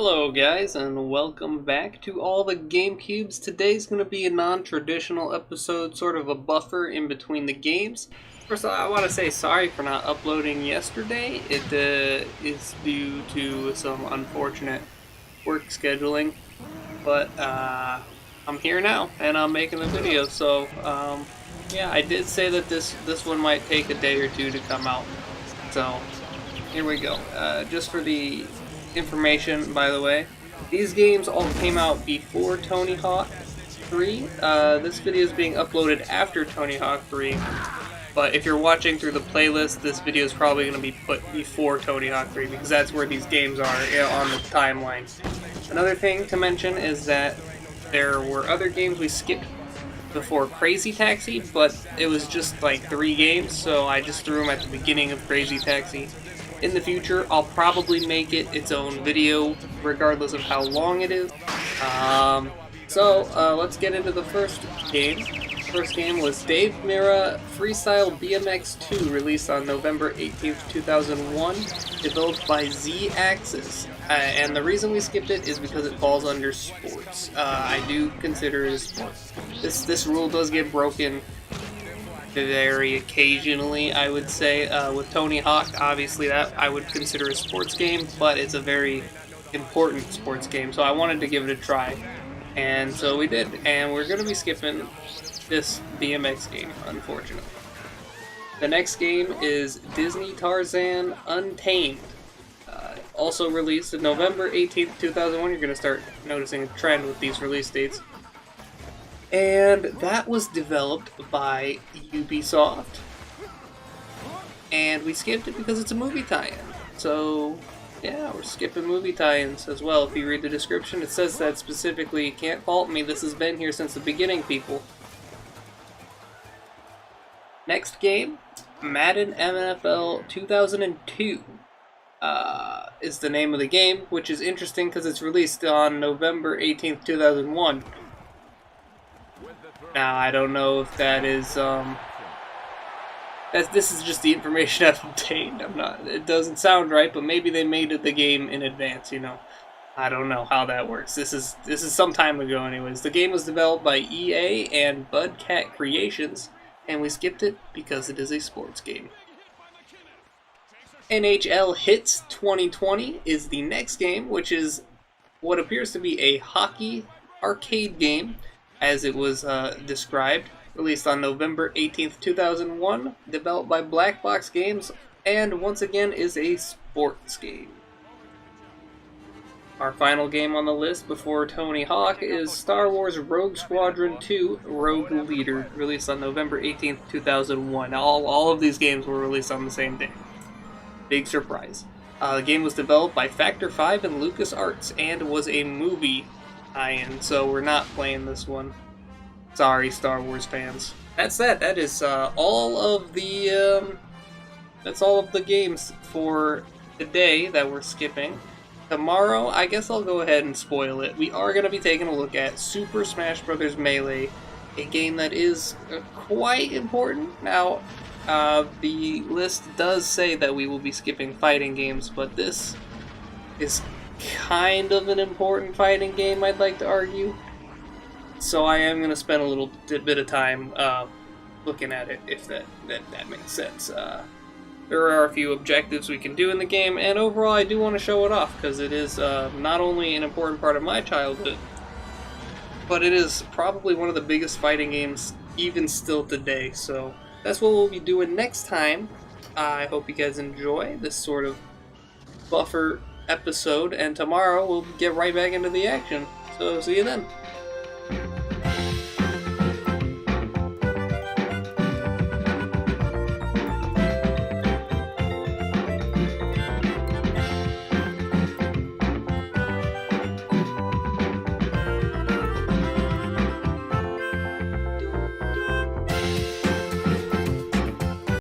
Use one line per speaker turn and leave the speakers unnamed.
Hello guys, and welcome back to all the GameCubes. Today's going to be a non-traditional episode, sort of a buffer in between the games. First of all, I want to say sorry for not uploading yesterday. It is due to some unfortunate work scheduling, but I'm here now, and I'm making the video, so yeah, I did say that this one might take a day or two to come out, so here we go. Just for the information, by the way, these games all came out before Tony Hawk 3. This video is being uploaded after Tony Hawk 3, but if you're watching through the playlist, this video is probably going to be put before Tony Hawk 3 because that's where these games are on the timeline. Another thing to mention is that there were other games we skipped before Crazy Taxi, but it was just like 3 games, so I just threw them at the beginning of Crazy Taxi. In the future, I'll probably make it its own video, regardless of how long it is. Let's get into the first game. The first game was Dave Mirra Freestyle BMX 2, released on November 18th, 2001, developed by Z-Axis. And the reason we skipped it is because it falls under sports. I do consider it a sport. This rule does get broken very occasionally, I would say. With Tony Hawk, obviously that I would consider a sports game, but it's a very important sports game, so I wanted to give it a try. And so we did, and we're going to be skipping this BMX game, unfortunately. The next game is Disney Tarzan Untamed. Also released on November 18th, 2001. You're going to start noticing a trend with these release dates. And that was developed by Ubisoft. And we skipped it because it's a movie tie-in. So, yeah, we're skipping movie tie-ins as well. If you read the description, it says that specifically. You can't fault me, this has been here since the beginning, people. Next game, Madden NFL 2002 is the name of the game, which is interesting because it's released on November 18th, 2001. Now, I don't know if that is, this is just the information I've obtained. It doesn't sound right, but maybe they made the game in advance, you know. I don't know how that works. This is some time ago anyways. The game was developed by EA and Budcat Creations, and we skipped it because it is a sports game. NHL Hits 2020 is the next game, which is what appears to be a hockey arcade game, as it was described, released on November 18th, 2001, developed by Black Box Games, and once again is a sports game. Our final game on the list before Tony Hawk is Star Wars Rogue Squadron 2 Rogue Leader, released on November 18th, 2001. All of these games were released on the same day. Big surprise. The game was developed by Factor 5 and LucasArts, and was a movie tie-in, so we're not playing this one. Sorry, Star Wars fans. That is all of the that's all of the games for today that we're skipping. Tomorrow, I guess I'll go ahead and spoil it. We are going to be taking a look at Super Smash Bros. Melee, a game that is quite important. Now, the list does say that we will be skipping fighting games, but this is kind of an important fighting game, I'd like to argue. So I am going to spend a little bit of time looking at it, if that makes sense. There are a few objectives we can do in the game, and overall I do want to show it off, because it is not only an important part of my childhood, but it is probably one of the biggest fighting games even still today. So that's what we'll be doing next time. I hope you guys enjoy this sort of buffer episode, and tomorrow we'll get right back into the action. So see you then.